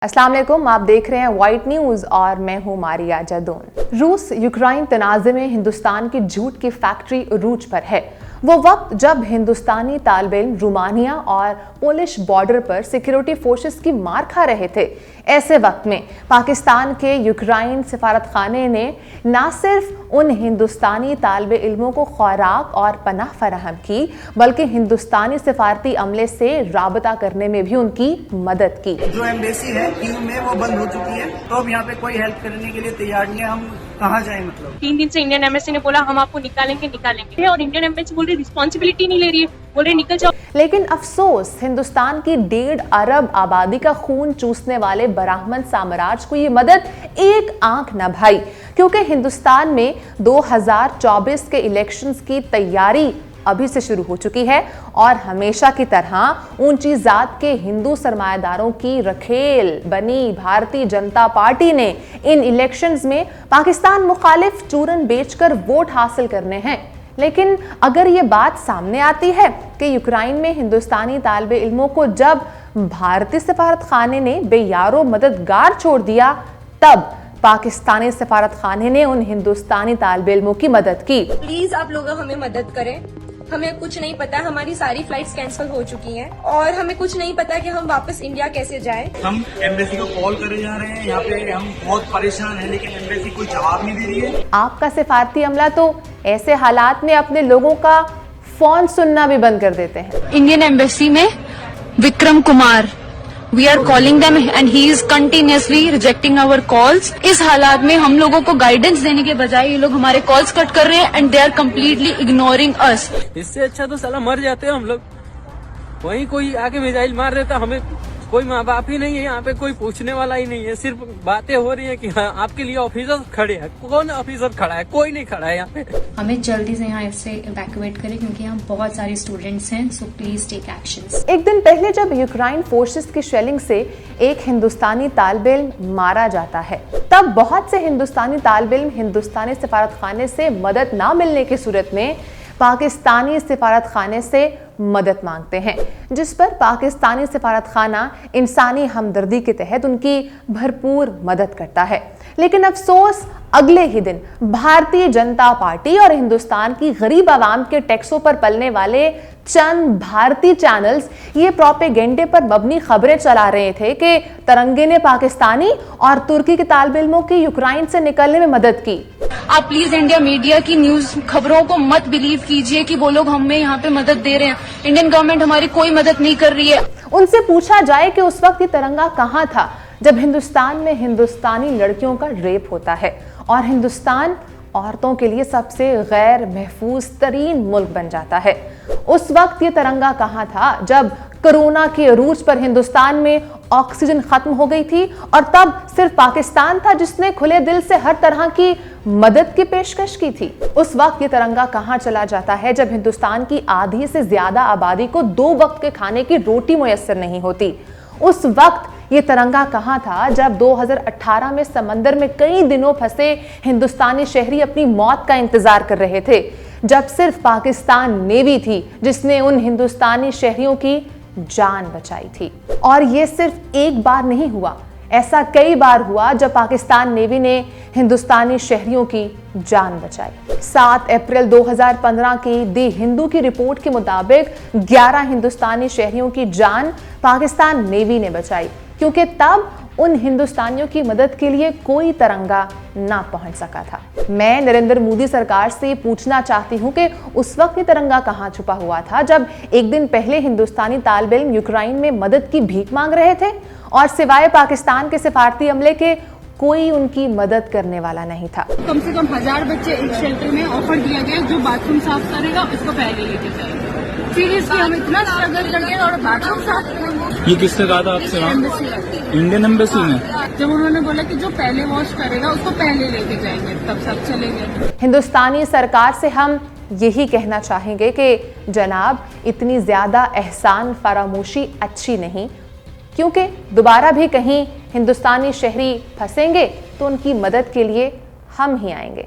अस्सलाम वालेकुम, आप देख रहे हैं वाइट न्यूज और मैं हूं मारिया जदून। रूस यूक्रेन तनाज़े में हिंदुस्तान की जूट की फैक्ट्री अरूज पर है। वो वक्त जब हिंदुस्तानी तालिब-इल्म रोमानिया और पोलिश बॉर्डर पर सिक्योरिटी फोर्सेस की मार खा रहे थे। ऐसे वक्त में पाकिस्तान के यूक्रेन सिफारत खाने ने न सिर्फ उन हिंदुस्तानी तालिब-इल्मों को खुराक और पनाह फराहम की, बल्कि हिंदुस्तानी सिफारती अमले से राबता करने में भी उनकी मदद की। जो एम्बेसी है कीव में वो बंद हो चुकी है, तो अब यहाँ पे कोई हेल्प करने के लिए तैयार नहीं है। हम कहाँ जाएं? मतलब 3 दिन से इंडियन एम्बेसी ने बोला हम आपको निकालेंगे और इंडियन एम्बेसी बोल रही रिस्पॉन्सिबिलिटी नहीं ले रही है, बोल रही निकल जाओ। लेकिन अफसोस, हिंदुस्तान की 1.5 अरब आबादी का खून चूसने वाले ब्राह्मण साम्राज्य को ये मदद एक आंख न भाई, क्योंकि हिंदुस्तान में 2024 के इलेक्शंस की तैयारी अभी से शुरू हो चुकी है और हमेशा की तरह ऊंची जात के हिंदू सरमायादारों की रखेल बनी भारतीय जनता पार्टी ने इन इलेक्शंस में पाकिस्तान मुखालिफ चूरन बेचकर वोट हासिल करने हैं। लेकिन अगर ये बात सामने आती है कि यूक्रेन में हिंदुस्तानी तालिब इल्मों को जब भारतीय सिफारत खाने ने बेयारो मददगार छोड़ दिया, तब पाकिस्तानी सिफारत खाने ने उन हिंदुस्तानी तालिब इल्मों की मदद की। प्लीज आप लोग हमें मदद करें, हमें कुछ नहीं पता, हमारी सारी फ्लाइट्स कैंसिल हो चुकी हैं और हमें कुछ नहीं पता कि हम वापस इंडिया कैसे जाएं। हम एम्बेसी को कॉल करे जा रहे हैं, यहाँ पे हम बहुत परेशान हैं, लेकिन एम्बेसी कोई जवाब नहीं दे रही है। आपका सिफारती अमला तो ऐसे हालात में अपने लोगों का फोन सुनना भी बंद कर देते हैं। इंडियन एम्बेसी में Vikram Kumar, we are calling them and he is continuously rejecting our calls. इस हालात में हम लोगों को गाइडेंस देने के बजाय ये लोग हमारे कॉल्स कट कर रहे हैं and they are completely ignoring us. इससे अच्छा तो साला मर जाते हैं हम लोग। वहीं कोई आके मिसाइल मार देता, हमें कोई माँ बाप ही नहीं है, यहाँ पे कोई पूछने वाला ही नहीं है। सिर्फ बातें हो रही है कि हाँ आपके लिए ऑफिसर खड़े हैं। कौन ऑफिसर खड़ा है? कोई नहीं खड़ा है यहाँ पे। हमें जल्दी से यहाँ से इवैक्यूएट करें क्योंकि यहाँ बहुत सारे स्टूडेंट्स हैं, सो प्लीज टेक एक्शंस। एक दिन पहले जब यूक्रेन फोर्सेस की शेलिंग से एक हिंदुस्तानी तालिब-इल्म मारा जाता है, तब बहुत से हिंदुस्तानी तालिब-इल्म हिंदुस्तानी सिफारत खाने से मदद ना मिलने की सूरत में पाकिस्तानी सिफारत खाने से मदद मांगते हैं, जिस पर पाकिस्तानी सिफारत खाना इंसानी हमदर्दी के तहत उनकी भरपूर मदद करता है। लेकिन अफसोस, अगले ही दिन भारतीय जनता पार्टी और हिंदुस्तान की गरीब आवाम के टैक्सों पर पलने वाले चंद भारतीय चैनल्स ये प्रोपेगेंडे पर मबनी खबरें चला रहे थे कि तिरंगे ने पाकिस्तानी और तुर्की के तालिब-इल्मों की यूक्रेन से निकलने में मदद की। आप प्लीज इंडिया मीडिया की न्यूज खबरों को मत बिलीव कीजिए कि वो लोग हमें यहाँ पे मदद दे रहे हैं। इंडियन गवर्नमेंट हमारी कोई मदद नहीं कर रही है। उनसे पूछा जाए कि उस वक्त ये तिरंगा कहाँ था जब हिंदुस्तान में हिंदुस्तानी लड़कियों का रेप होता है और हिंदुस्तान औरतों के लिए सबसे गैर महफूज तरीन मुल्क बन जाता है। उस वक्त ये तिरंगा कहाँ था जब कोरोना के अरूज पर हिंदुस्तान में ऑक्सीजन खत्म हो गई थी और तब सिर्फ पाकिस्तान था जिसने खुले दिल से हर तरह की मदद की पेशकश की थी। उस वक्त ये तिरंगा कहाँ चला जाता है जब हिंदुस्तान की आधी से ज्यादा आबादी को 2 वक्त के खाने की रोटी मुयस्सर नहीं होती। उस वक्त ये तिरंगा कहाँ था जब 2018 में समंदर में कई दिनों फंसे हिंदुस्तानी शहरी अपनी मौत का इंतजार कर रहे थे, जब सिर्फ पाकिस्तान नेवी थी जिसने उन हिंदुस्तानी शहरियों की जान बचाई थी। और ये सिर्फ एक बार नहीं हुआ, ऐसा कई बार हुआ जब पाकिस्तान नेवी ने हिंदुस्तानी शहरियों की जान बचाई। 7 अप्रैल 2015 की दी हिंदू की रिपोर्ट के मुताबिक 11 हिंदुस्तानी शहरियों की जान पाकिस्तान नेवी ने बचाई, क्योंकि तब उन हिंदुस्तानियों की मदद के लिए कोई तिरंगा ना पहुंच सका था। मैं नरेंद्र मोदी सरकार से पूछना चाहती हूं कि उस वक्त ये तिरंगा कहां छुपा हुआ था जब एक दिन पहले हिंदुस्तानी तालिब-इल्म यूक्रेन में मदद की भीख मांग रहे थे और सिवाय पाकिस्तान के सिफारती अमले के कोई उनकी मदद करने वाला नहीं था। कम से कम 1000 बच्चे एक शेल्टर में ऑफर दिया गया, जो बाथरूम साफ करेगा उसको पहले लेके जाएगा। सीरियसली हम इतना स्ट्रगल करके और बाथरूम साफ करेंगे। ये किसने कहा था आपसे? इंडियन एम्बेसी में जब उन्होंने बोला कि जो पहले वॉश करेगा उसको पहले लेके जाएंगे, तब सब चले गए। हिंदुस्तानी सरकार से हम यही कहना चाहेंगे कि जनाब, इतनी ज्यादा एहसान फरामोशी अच्छी नहीं, क्योंकि दोबारा भी कहीं हिंदुस्तानी शहरी फंसेंगे तो उनकी मदद के लिए हम ही आएंगे।